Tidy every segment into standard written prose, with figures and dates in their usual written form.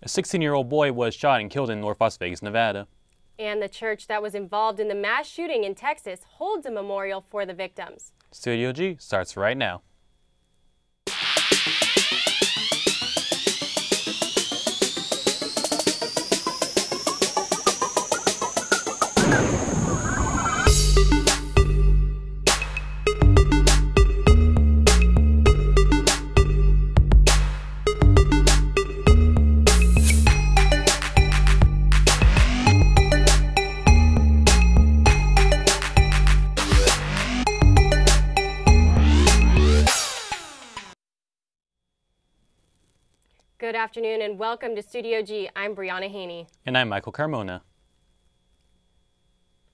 A 16-year-old boy was shot and killed in North Las Vegas, Nevada. And the church that was involved in the mass shooting in Texas holds a memorial for the victims. Studio G starts right now. Good afternoon and welcome to Studio G. I'm Brianna Haney. And I'm Michael Carmona.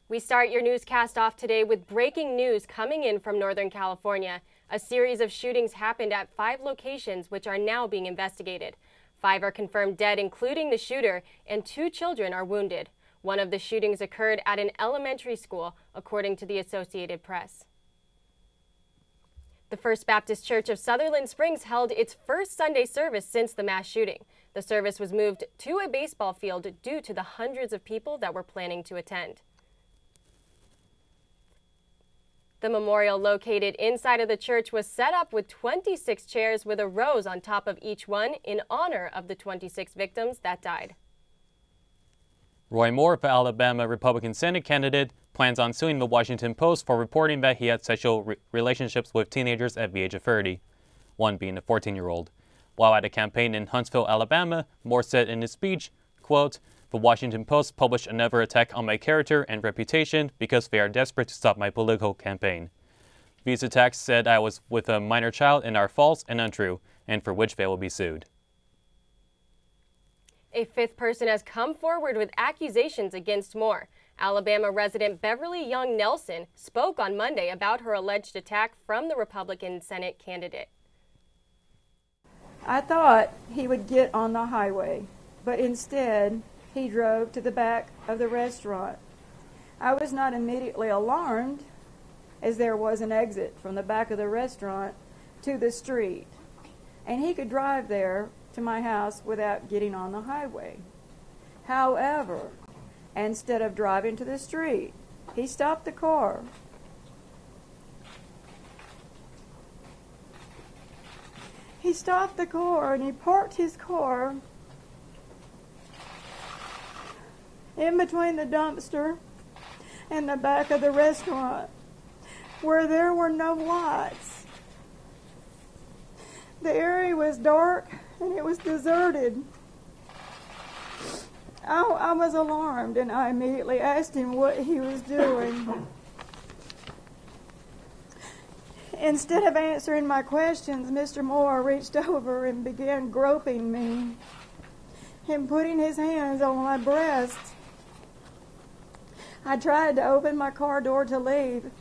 We start your newscast off today with breaking news coming in from Northern California. A series of shootings happened at 5 locations which are now being investigated. 5 are confirmed dead, including the shooter, and 2 children are wounded. One of the shootings occurred at an elementary school, according to the Associated Press. The First Baptist Church of Sutherland Springs held its first Sunday service since the mass shooting. The service was moved to a baseball field due to the hundreds of people that were planning to attend. The memorial located inside of the church was set up with 26 chairs with a rose on top of each one in honor of the 26 victims that died. Roy Moore, the Alabama Republican Senate candidate, plans on suing the Washington Post for reporting that he had sexual relationships with teenagers at the age of 30, one being a 14-year-old. While at a campaign in Huntsville, Alabama, Moore said in his speech, quote, "The Washington Post published another attack on my character and reputation because they are desperate to stop my political campaign. These attacks said I was with a minor child and are false and untrue, and for which they will be sued." A 5th person has come forward with accusations against Moore. Alabama resident Beverly Young Nelson spoke on Monday about her alleged attack from the Republican Senate candidate. I thought he would get on the highway, but instead he drove to the back of the restaurant. I was not immediately alarmed, as there was an exit from the back of the restaurant to the street, and he could drive there to my house without getting on the highway. However, instead of driving to the street, he stopped the car. He stopped the car and he parked his car in between the dumpster and the back of the restaurant where there were no lights. The area was dark and it was deserted. I was alarmed and I immediately asked him what he was doing. Instead of answering my questions, Mr. Moore reached over and began groping me and putting his hands on my breast. I tried to open my car door to leave,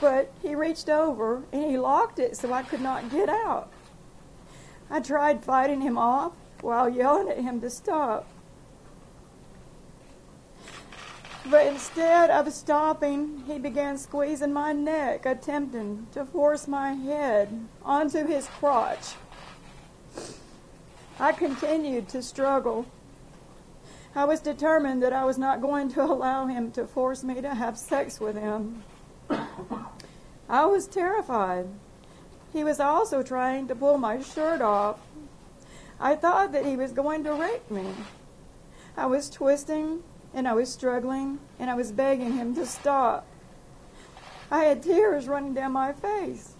but he reached over and he locked it so I could not get out. I tried fighting him off while yelling at him to stop. But instead of stopping, he began squeezing my neck, attempting to force my head onto his crotch. I continued to struggle. I was determined that I was not going to allow him to force me to have sex with him. I was terrified. He was also trying to pull my shirt off. I thought that he was going to rape me. I was twisting and I was struggling and I was begging him to stop. I had tears running down my face.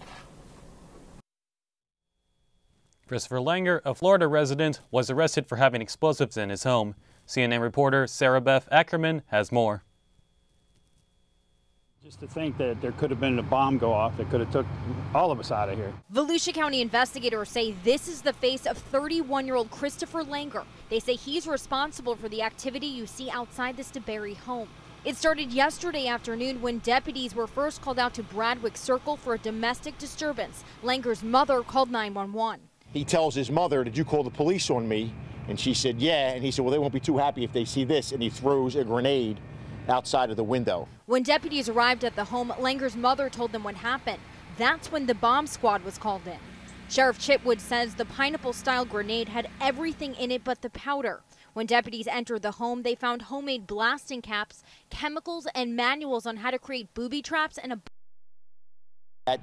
Christopher Langer, a Florida resident, was arrested for having explosives in his home. CNN reporter Sarah Beth Ackerman has more. Just to think that there could have been a bomb go off that could have took all of us out of here. Volusia County investigators say this is the face of 31-year-old Christopher Langer. They say he's responsible for the activity you see outside this DeBerry home. It started yesterday afternoon when deputies were first called out to Bradwick Circle for a domestic disturbance. Langer's mother called 911. He tells his mother, "Did you call the police on me?" And she said, "Yeah." And he said, "Well, they won't be too happy if they see this." And he throws a grenade outside of the window. When deputies arrived at the home, Langer's mother told them what happened. That's when the bomb squad was called in. Sheriff Chitwood says the pineapple-style grenade had everything in it but the powder. When deputies entered the home, they found homemade blasting caps, chemicals, and manuals on how to create booby traps and a...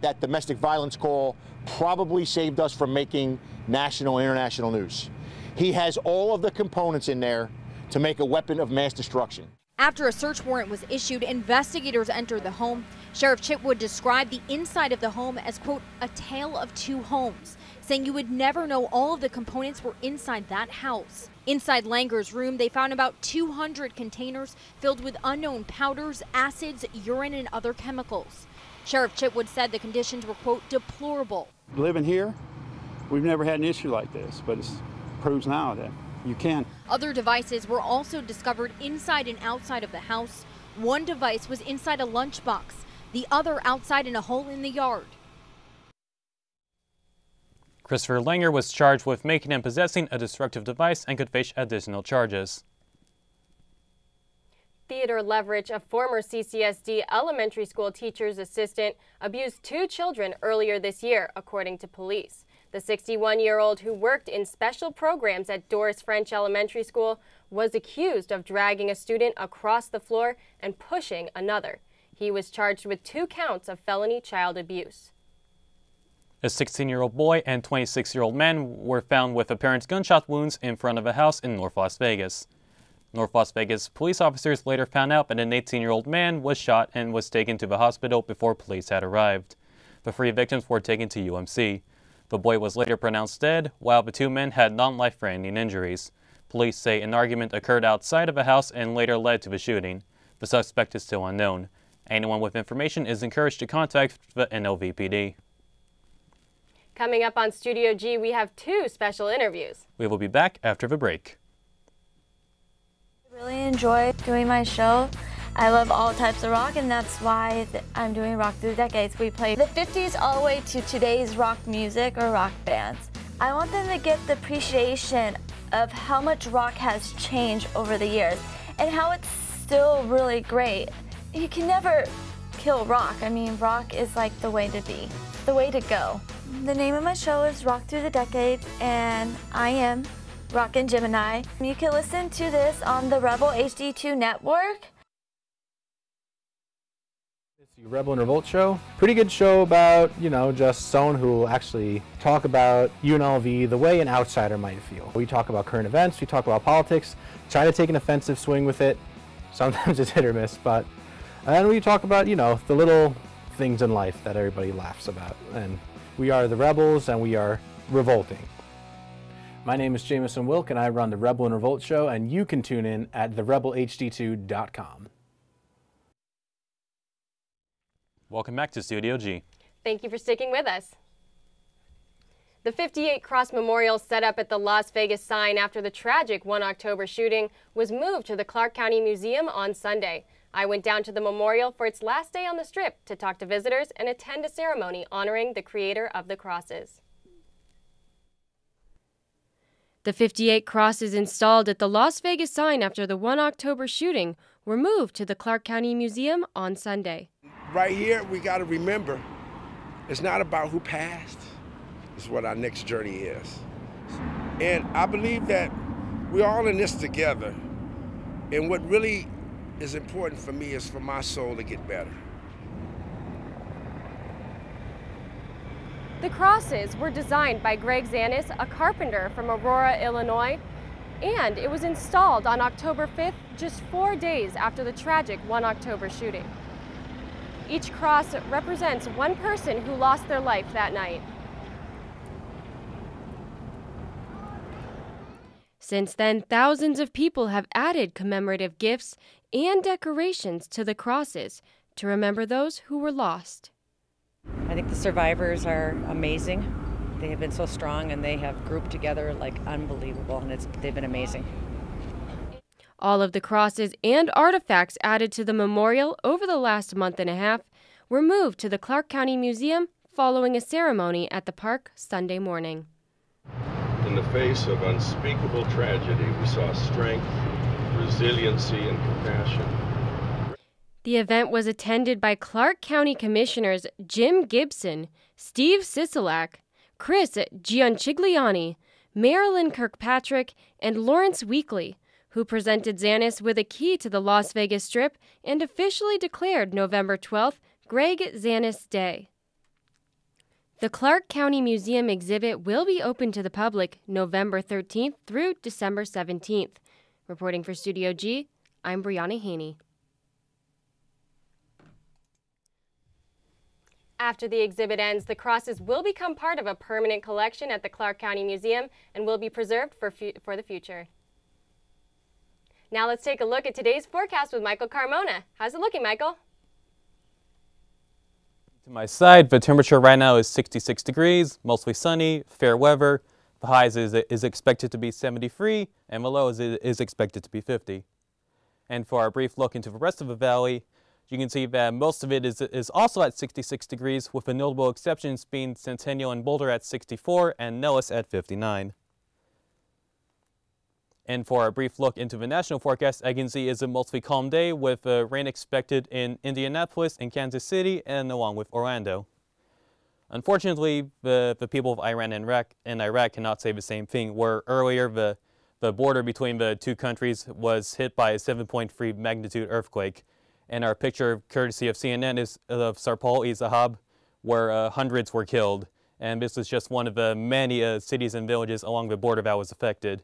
That domestic violence call probably saved us from making national and international news. He has all of the components in there to make a weapon of mass destruction. After a search warrant was issued, investigators entered the home. Sheriff Chitwood described the inside of the home as, quote, a tale of two homes, saying you would never know all of the components were inside that house. Inside Langer's room, they found about 200 containers filled with unknown powders, acids, urine, and other chemicals. Sheriff Chitwood said the conditions were, quote, deplorable. Living here, we've never had an issue like this, but it proves now that you can. Other devices were also discovered inside and outside of the house. One device was inside a lunchbox, the other outside in a hole in the yard. Christopher Langer was charged with making and possessing a destructive device and could face additional charges. Theodore Leverich, a former CCSD elementary school teacher's assistant, abused 2 children earlier this year, according to police. The 61-year-old, who worked in special programs at Doris French Elementary School, was accused of dragging a student across the floor and pushing another. He was charged with 2 counts of felony child abuse. A 16-year-old boy and 26-year-old man were found with apparent gunshot wounds in front of a house in North Las Vegas. North Las Vegas police officers later found out that an 18-year-old man was shot and was taken to the hospital before police had arrived. The 3 victims were taken to UMC. The boy was later pronounced dead, while the 2 men had non-life-threatening injuries. Police say an argument occurred outside of a house and later led to the shooting. The suspect is still unknown. Anyone with information is encouraged to contact the UNLV-TV. Coming up on Studio G, we have 2 special interviews. We will be back after the break. I really enjoy doing my show. I love all types of rock, and that's why I'm doing Rock Through the Decades. We play the 50s all the way to today's rock music or rock bands. I want them to get the appreciation of how much rock has changed over the years and how it's still really great. You can never kill rock. I mean, rock is like the way to be, the way to go. The name of my show is Rock Through the Decades, and I am Rockin' Gemini. You can listen to this on the Rebel HD2 network. It's the Rebel and Revolt show. Pretty good show about, just someone who will actually talk about UNLV the way an outsider might feel. We talk about current events, we talk about politics, try to take an offensive swing with it. Sometimes it's hit or miss, but and we talk about, the little things in life that everybody laughs about. And we are the Rebels and we are revolting. My name is Jameson Wilk and I run the Rebel and Revolt show, and you can tune in at therebelhd2.com. Welcome back to Studio G. Thank you for sticking with us. The 58 Cross Memorial set up at the Las Vegas sign after the tragic 1 October shooting was moved to the Clark County Museum on Sunday. I went down to the memorial for its last day on the Strip to talk to visitors and attend a ceremony honoring the creator of the crosses. The 58 crosses installed at the Las Vegas sign after the 1 October shooting were moved to the Clark County Museum on Sunday. Right here, we got to remember, it's not about who passed, it's what our next journey is. And I believe that we're all in this together. And what really is important for me is for my soul to get better. The crosses were designed by Greg Zanis, a carpenter from Aurora, Illinois, and it was installed on October 5th, just 4 days after the tragic 1 October shooting. Each cross represents one person who lost their life that night. Since then, thousands of people have added commemorative gifts and decorations to the crosses to remember those who were lost. I think the survivors are amazing. They have been so strong and they have grouped together like unbelievable, and they've been amazing. All of the crosses and artifacts added to the memorial over the last month and a half were moved to the Clark County Museum following a ceremony at the park Sunday morning. In the face of unspeakable tragedy, we saw strength, resiliency, and compassion. The event was attended by Clark County Commissioners Jim Gibson, Steve Sisolak, Chris Giancigliani, Marilyn Kirkpatrick, and Lawrence Weekly, who presented Zanis with a key to the Las Vegas Strip and officially declared November 12th Greg Zanis Day. The Clark County Museum exhibit will be open to the public November 13th through December 17th. Reporting for Studio G, I'm Brianna Haney. After the exhibit ends, the crosses will become part of a permanent collection at the Clark County Museum and will be preserved for the future. Now let's take a look at today's forecast with Michael Carmona. How's it looking, Michael? To my side, the temperature right now is 66 degrees, mostly sunny, fair weather. The highs is expected to be 73, and the lows is expected to be 50. And for our brief look into the rest of the valley, you can see that most of it is also at 66 degrees, with the notable exceptions being Centennial and Boulder at 64 and Nellis at 59. And for our brief look into the national forecast, I can see it's a mostly calm day with rain expected in Indianapolis and Kansas City and along with Orlando. Unfortunately, the people of Iran and Iraq cannot say the same thing, where earlier the border between the two countries was hit by a 7.3 magnitude earthquake. And our picture, courtesy of CNN, is of Sarpol-e-Zahab, where hundreds were killed. And this is just one of the many cities and villages along the border that was affected.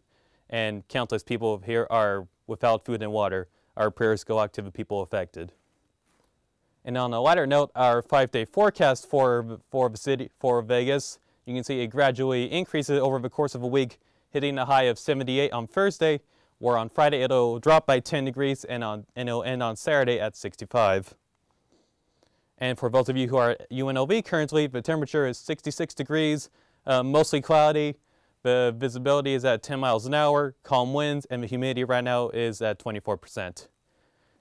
And countless people here are without food and water. Our prayers go out to the people affected. And on a lighter note, our 5-day forecast for Vegas, you can see it gradually increases over the course of a week, hitting a high of 78 on Thursday, where on Friday it'll drop by 10 degrees and it'll end on Saturday at 65. And for those of you who are at UNLV currently, the temperature is 66 degrees, mostly cloudy. The visibility is at 10 miles an hour, calm winds, and the humidity right now is at 24%.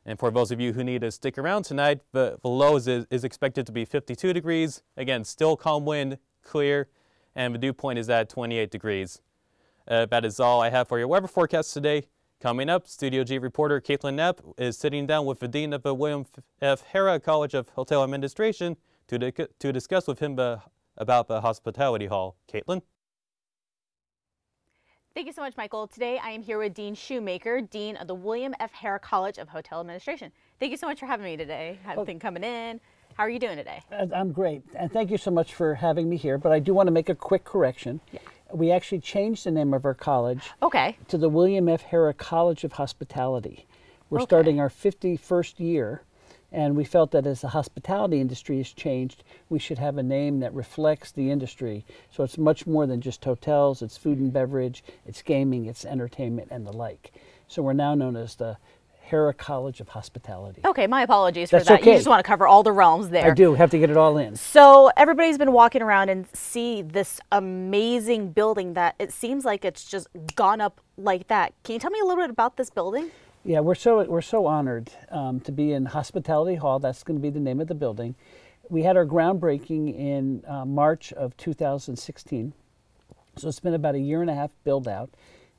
And for those of you who need to stick around tonight, the low is expected to be 52 degrees. Again, still calm wind, clear, and the dew point is at 28 degrees. That is all I have for your weather forecast today. Coming up, Studio G reporter Caitlin Knapp is sitting down with the Dean of the William F. Harrah College of Hotel Administration to discuss with him about the hospitality hall. Caitlin? Thank you so much, Michael. Today I am here with Dean Shoemaker, Dean of the William F. Harrah College of Hotel Administration. Thank you so much for having me today. I've been coming in. How are you doing today? I'm great, and thank you so much for having me here, but I do want to make a quick correction. Yeah. We actually changed the name of our college to the William F. Harrah College of Hospitality. We're starting our 51st year, and we felt that as the hospitality industry has changed, we should have a name that reflects the industry. So it's much more than just hotels, it's food and beverage, it's gaming, it's entertainment, and the like. So we're now known as the Harrah College of Hospitality. Okay, my apologies for that. You just want to cover all the realms there. I do, have to get it all in. So everybody's been walking around and see this amazing building that it seems like it's just gone up like that. Can you tell me a little bit about this building? Yeah, we're so honored to be in Hospitality Hall. That's going to be the name of the building. We had our groundbreaking in March of 2016. So it's been about a year and a half build out.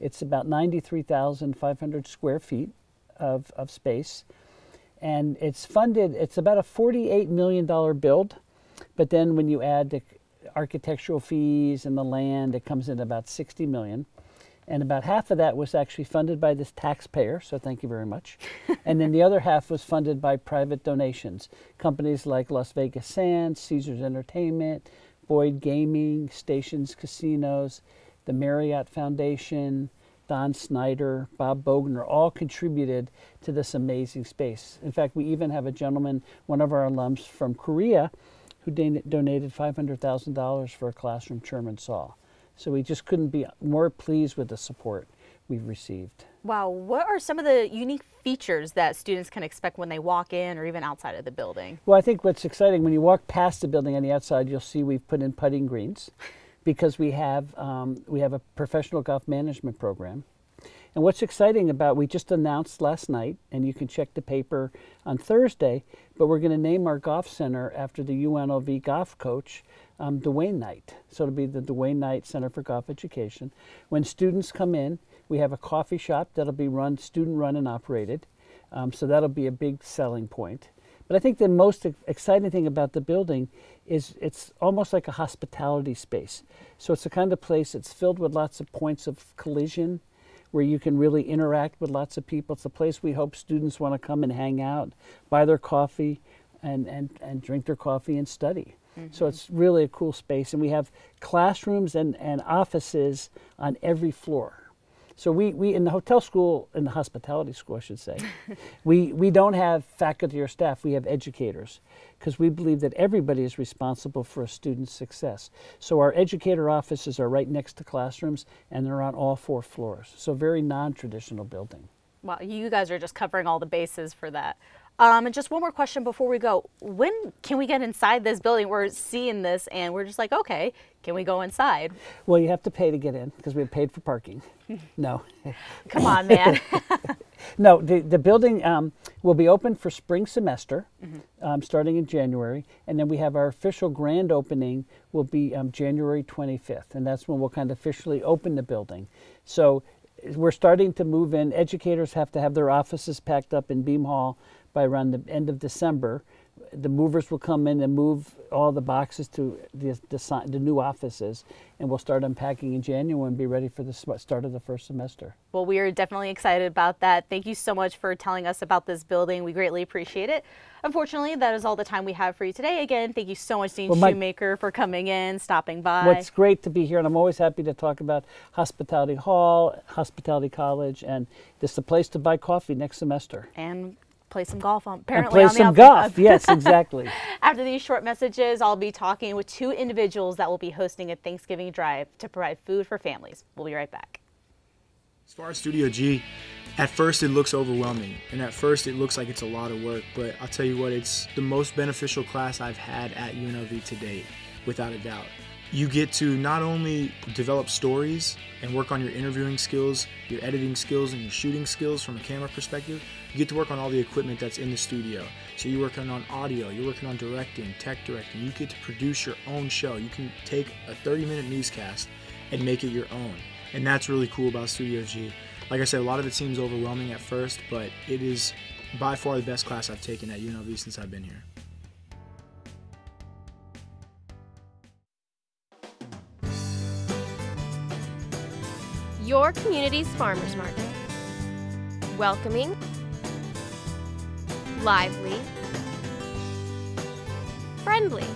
It's about 93,500 square feet of space. And it's funded, it's about a $48 million build. But then when you add the architectural fees and the land, it comes in about $60 million. And about half of that was actually funded by this taxpayer, so thank you very much. And then the other half was funded by private donations. Companies like Las Vegas Sands, Caesars Entertainment, Boyd Gaming, Stations Casinos, the Marriott Foundation, Don Snyder, Bob Bogner, all contributed to this amazing space. In fact, we even have a gentleman, one of our alums from Korea, who donated $500,000 for a classroom Sherman saw. So we just couldn't be more pleased with the support we've received. Wow, what are some of the unique features that students can expect when they walk in or even outside of the building? Well, I think what's exciting, when you walk past the building on the outside, you'll see we've put in putting greens because we have a professional golf management program. And what's exciting about, we just announced last night, and you can check the paper on Thursday, but we're going to name our golf center after the UNLV golf coach, Dwayne Knight. So it'll be the Dwayne Knight Center for Golf Education. When students come in, we have a coffee shop that'll be student run and operated. So that'll be a big selling point. But I think the most exciting thing about the building it's almost like a hospitality space. So it's the kind of place that's filled with lots of points of collision where you can really interact with lots of people. It's a place we hope students want to come and hang out, buy their coffee, and drink their coffee and study. So it's really a cool space. And we have classrooms and offices on every floor. So we in the hotel school, in the hospitality school I should say, we don't have faculty or staff, we have educators, because we believe that everybody is responsible for a student's success. So our educator offices are right next to classrooms, and they're on all 4 floors. So very non-traditional building. Wow, you guys are just covering all the bases for that. And just one more question before we go. When can we get inside this building? We're seeing this and we're just like, okay, can we go inside? Well, you have to pay to get in because we have paid for parking. No. Come on, man. No, the building will be open for spring semester, starting in January. And then we have our official grand opening will be January 25th. And that's when we'll kind of officially open the building. So we're starting to move in. Educators have to have their offices packed up in Beam Hall by around the end of December. The movers will come in and move all the boxes to the new offices, and we'll start unpacking in January and be ready for the start of the first semester. Well, we are definitely excited about that. Thank you so much for telling us about this building. We greatly appreciate it. Unfortunately, that is all the time we have for you today. Again, thank you so much, Dean Shoemaker, for coming in, stopping by. Well, it's great to be here, and I'm always happy to talk about Hospitality Hall, Hospitality College, and this is the place to buy coffee next semester. And play some golf apparently. And play some golf, yes, exactly. After these short messages, I'll be talking with 2 individuals that will be hosting a Thanksgiving drive to provide food for families. We'll be right back. As far as Studio G, at first it looks overwhelming, and at first it looks like it's a lot of work, but I'll tell you what, it's the most beneficial class I've had at UNLV to date, without a doubt. You get to not only develop stories and work on your interviewing skills, your editing skills, and your shooting skills from a camera perspective, you get to work on all the equipment that's in the studio. So you're working on audio, you're working on directing, tech directing. You get to produce your own show. You can take a 30-minute newscast and make it your own. And that's really cool about Studio G. Like I said, a lot of it seems overwhelming at first, but it is by far the best class I've taken at UNLV since I've been here. Your community's farmers market. Welcoming, lively, friendly.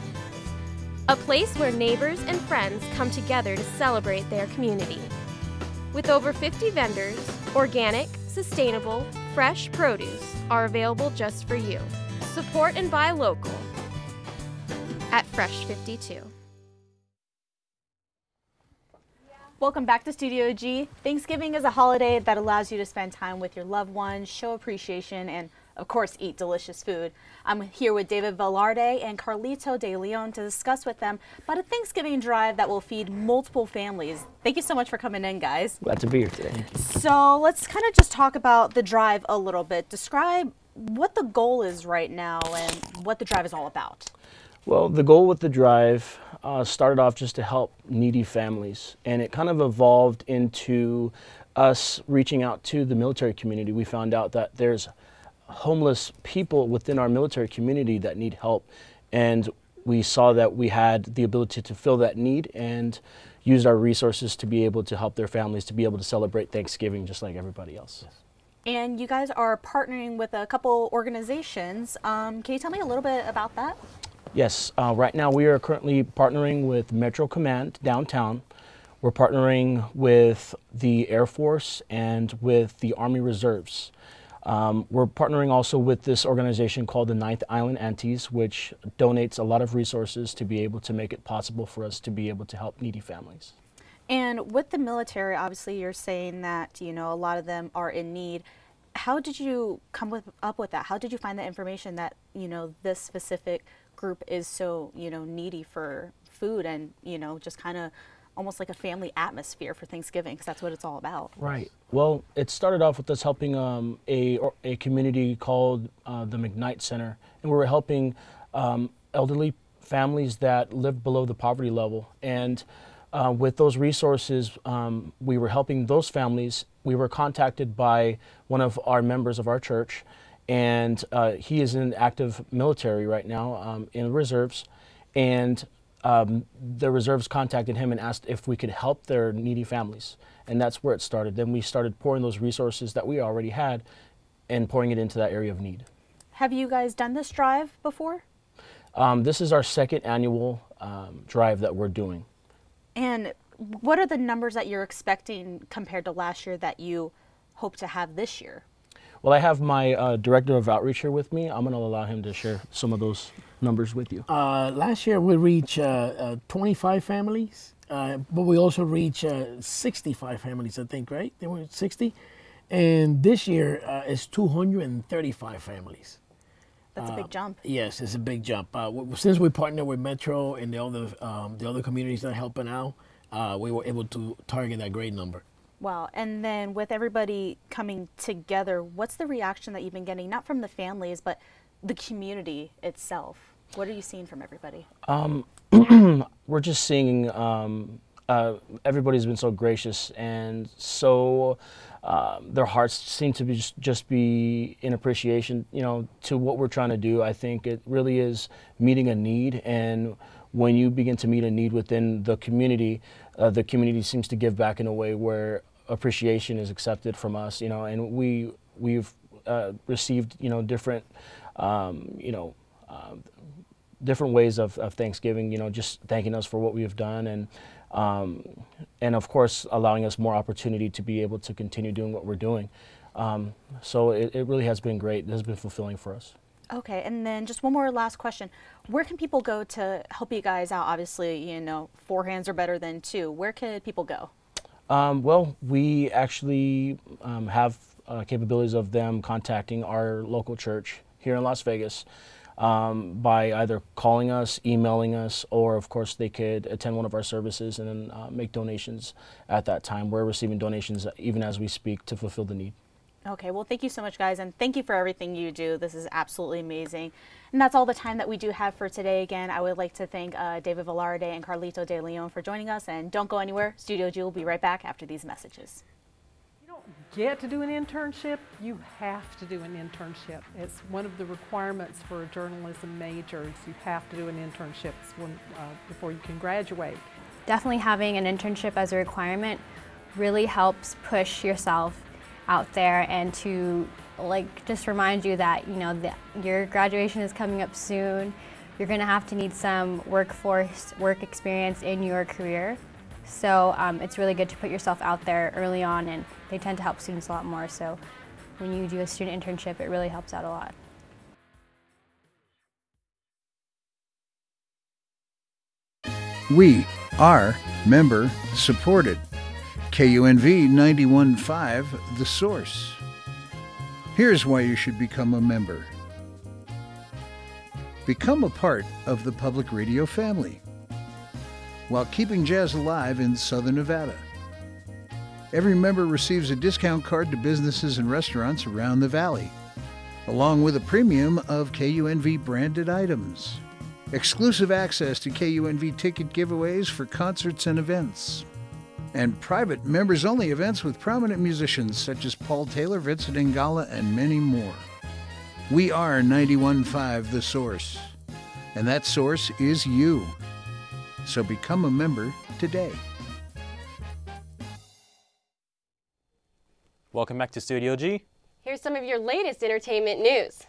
A place where neighbors and friends come together to celebrate their community. With over 50 vendors, organic, sustainable, fresh produce are available just for you. Support and buy local at Fresh 52. Welcome back to Studio G. Thanksgiving is a holiday that allows you to spend time with your loved ones, show appreciation, and of course eat delicious food. I'm here with David Velarde and Carlito De Leon to discuss with them about a Thanksgiving drive that will feed multiple families. Thank you so much for coming in, guys. Glad to be here today. So let's kind of just talk about the drive a little bit. Describe what the goal is right now and what the drive is all about. Well, the goal with the drive started off just to help needy families, and it kind of evolved into us reaching out to the military community. We found out that there's homeless people within our military community that need help, and we saw that we had the ability to fill that need and used our resources to be able to help their families to be able to celebrate Thanksgiving just like everybody else. And you guys are partnering with a couple organizations. Can you tell me a little bit about that? Yes, right now we are currently partnering with Metro Command downtown. We're partnering with the Air Force and with the Army Reserves. We're partnering also with this organization called the 9th Island Aunties, which donates a lot of resources to be able to make it possible for us to be able to help needy families. And with the military, obviously you're saying that, you know, a lot of them are in need. How did you come up with that? How did you find the information that, you know, this specific group is so, you know, needy for food and, you know, just kind of almost like a family atmosphere for Thanksgiving, because that's what it's all about. Right. Well, it started off with us helping a community called the McKnight Center, and we were helping elderly families that lived below the poverty level. And with those resources, we were helping those families. We were contacted by one of our members of our church, and he is in active military right now in reserves. and the reserves contacted him and asked if we could help their needy families, and that's where it started. Then we started pouring those resources that we already had and pouring it into that area of need. Have you guys done this drive before? This is our second annual drive that we're doing. And what are the numbers that you're expecting compared to last year that you hope to have this year? Well, I have my director of outreach here with me. I'm going to allow him to share some of those numbers with you. Last year we reached 25 families, but we also reached 65 families, I think, right? They were 60. And this year it's 235 families. That's a big jump. Yes, it's a big jump. Since we partnered with Metro and the other communities that are helping out, we were able to target that great number. Wow. And then with everybody coming together, what's the reaction that you've been getting, not from the families, but the community itself? What are you seeing from everybody? We're just seeing everybody's been so gracious, and so their hearts seem to be just be in appreciation, you know, to what we're trying to do. I think it really is meeting a need, and when you begin to meet a need within the community seems to give back in a way where appreciation is accepted from us, you know, and we've received, you know, different different ways of Thanksgiving, you know, just thanking us for what we have done, and of course allowing us more opportunity to be able to continue doing what we're doing. So it really has been great. It has been fulfilling for us. Okay, and then just one more last question. Where can people go to help you guys out? Obviously, you know, 4 hands are better than 2. Where can people go? Well, we actually have capabilities of them contacting our local church here in Las Vegas by either calling us, emailing us, or of course they could attend one of our services and then make donations at that time. We're receiving donations even as we speak to fulfill the need. Okay, well, thank you so much, guys, and thank you for everything you do. This is absolutely amazing. And that's all the time that we do have for today. Again, I would like to thank David Velarde and Carlito De Leon for joining us, and don't go anywhere. Studio G will be right back after these messages. You don't get to do an internship, you have to do an internship. It's one of the requirements for a journalism major. You have to do an internship before you can graduate. Definitely having an internship as a requirement really helps push yourself out there and to just remind you that, you know, your graduation is coming up soon. You're going to have to need some work experience in your career. So it's really good to put yourself out there early on, and they tend to help students a lot more. So when you do a student internship, it really helps out a lot. We are member supported. KUNV 91.5, The Source. Here's why you should become a member. Become a part of the public radio family while keeping jazz alive in Southern Nevada. Every member receives a discount card to businesses and restaurants around the valley, along with a premium of KUNV branded items, exclusive access to KUNV ticket giveaways for concerts and events, and private members-only events with prominent musicians such as Paul Taylor, Vincent Ingala, and many more. We are 91.5 The Source, and that source is you. So become a member today. Welcome back to Studio G. Here's some of your latest entertainment news.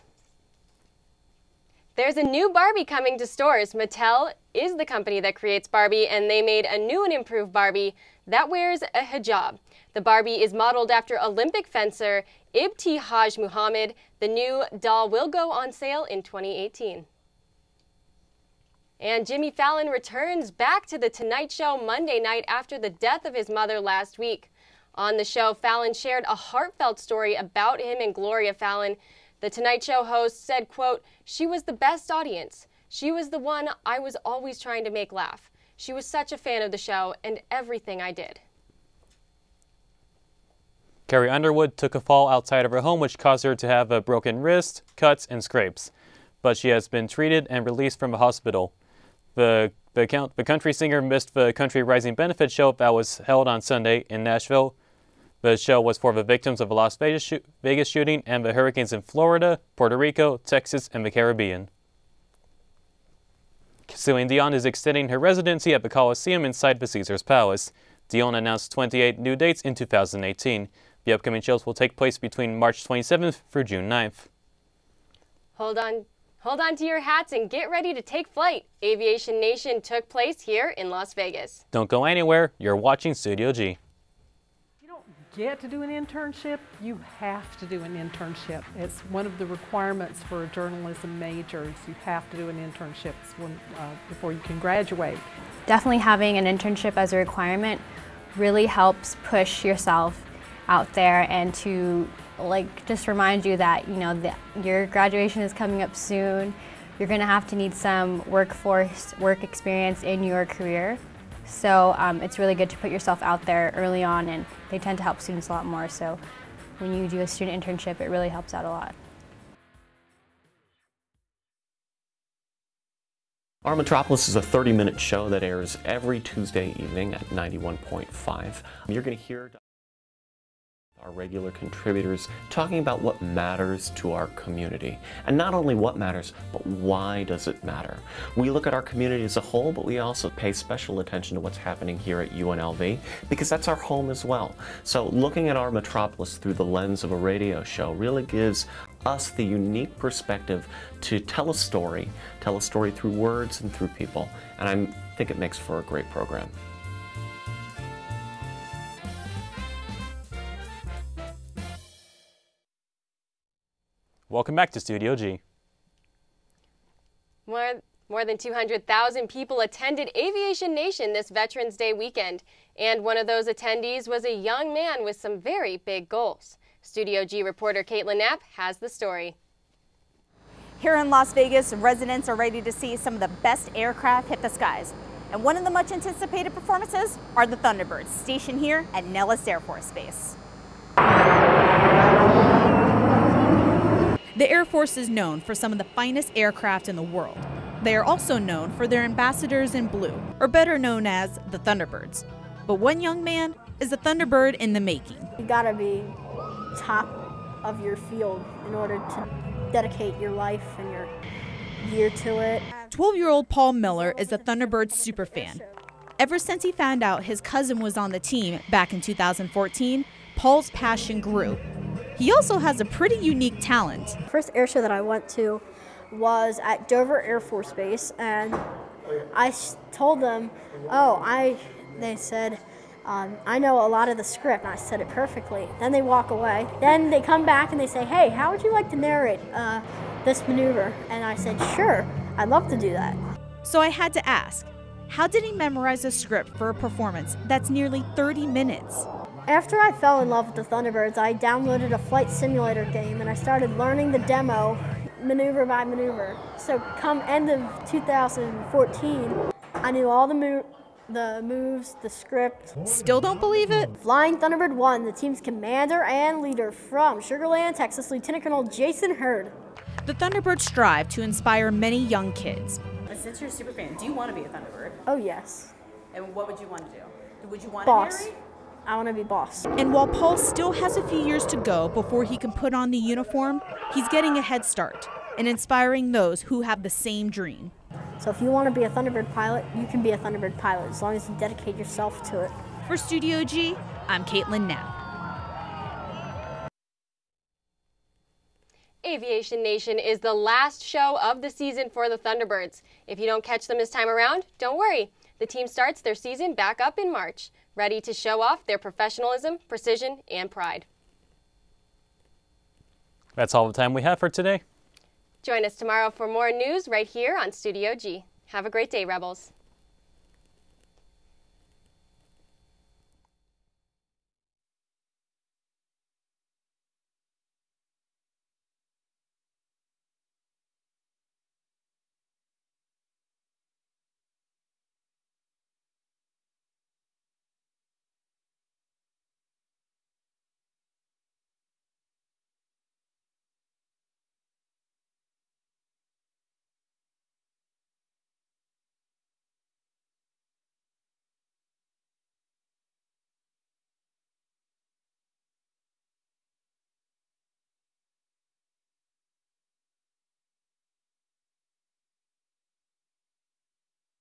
There's a new Barbie coming to stores. Mattel is the company that creates Barbie, and they made a new and improved Barbie that wears a hijab. The Barbie is modeled after Olympic fencer Ibtihaj Muhammad. The new doll will go on sale in 2018. And Jimmy Fallon returns back to The Tonight Show Monday night after the death of his mother last week. On the show, Fallon shared a heartfelt story about him and Gloria Fallon. The Tonight Show host said, quote, "She was the best audience. She was the one I was always trying to make laugh. She was such a fan of the show and everything I did." Carrie Underwood took a fall outside of her home, which caused her to have a broken wrist, cuts, and scrapes. But she has been treated and released from a hospital. The country singer missed the Country Rising benefit show that was held on Sunday in Nashville. The show was for the victims of a Las Vegas shooting and the hurricanes in Florida, Puerto Rico, Texas, and the Caribbean. Celine Dion is extending her residency at the Coliseum inside the Caesars Palace. Dion announced 28 new dates in 2018. The upcoming shows will take place between March 27th through June 9th. Hold on to your hats and get ready to take flight. Aviation Nation took place here in Las Vegas. Don't go anywhere. You're watching Studio G. You don't get to do an internship, you have to do an internship. It's one of the requirements for a journalism major. You have to do an internship before you can graduate. Definitely having an internship as a requirement really helps push yourself out there and to just remind you that your graduation is coming up soon. You're going to have to need some work experience in your career. So it's really good to put yourself out there early on, and they tend to help students a lot more. So when you do a student internship, it really helps out a lot. Our Metropolis is a 30-minute show that airs every Tuesday evening at 91.5. You're going to hear our regular contributors talking about what matters to our community. And not only what matters, but why does it matter? We look at our community as a whole, but we also pay special attention to what's happening here at UNLV, because that's our home as well. So looking at our Metropolis through the lens of a radio show really gives us the unique perspective to tell a story through words and through people. And I think it makes for a great program. Welcome back to Studio G. More than 200,000 people attended Aviation Nation this Veterans Day weekend, and one of those attendees was a young man with some very big goals. Studio G reporter Caitlin Knapp has the story. Here in Las Vegas, residents are ready to see some of the best aircraft hit the skies. And one of the much anticipated performances are the Thunderbirds, stationed here at Nellis Air Force Base. The Air Force is known for some of the finest aircraft in the world. They are also known for their ambassadors in blue, or better known as the Thunderbirds. But one young man is a Thunderbird in the making. You gotta be top of your field in order to dedicate your life and your year to it. 12-year-old Paul Miller is a Thunderbird superfan. Ever since he found out his cousin was on the team back in 2014, Paul's passion grew. He also has a pretty unique talent. The first air show that I went to was at Dover Air Force Base, and I told them, they said, I know a lot of the script, and I said it perfectly. Then they walk away. Then they come back and they say, hey, how would you like to narrate this maneuver? And I said, sure, I'd love to do that. So I had to ask, how did he memorize a script for a performance that's nearly 30 minutes? After I fell in love with the Thunderbirds, I downloaded a flight simulator game and I started learning the demo maneuver by maneuver. So come end of 2014, I knew all the moves, the script. Still don't believe it? Flying Thunderbird 1, the team's commander and leader from Sugar Land, Texas, Lieutenant Colonel Jason Hurd. The Thunderbirds strive to inspire many young kids. Since you're a super fan, do you want to be a Thunderbird? Oh, yes. And what would you want to do? Would you want boss. to narrate? I want to be boss. And while Paul still has a few years to go before he can put on the uniform, he's getting a head start and inspiring those who have the same dream. So if you want to be a Thunderbird pilot, you can be a Thunderbird pilot as long as you dedicate yourself to it. For Studio G, I'm Caitlin Knapp. Aviation Nation is the last show of the season for the Thunderbirds. If you don't catch them this time around, don't worry. The team starts their season back up in March, ready to show off their professionalism, precision, and pride. That's all the time we have for today. Join us tomorrow for more news right here on Studio G. Have a great day, Rebels.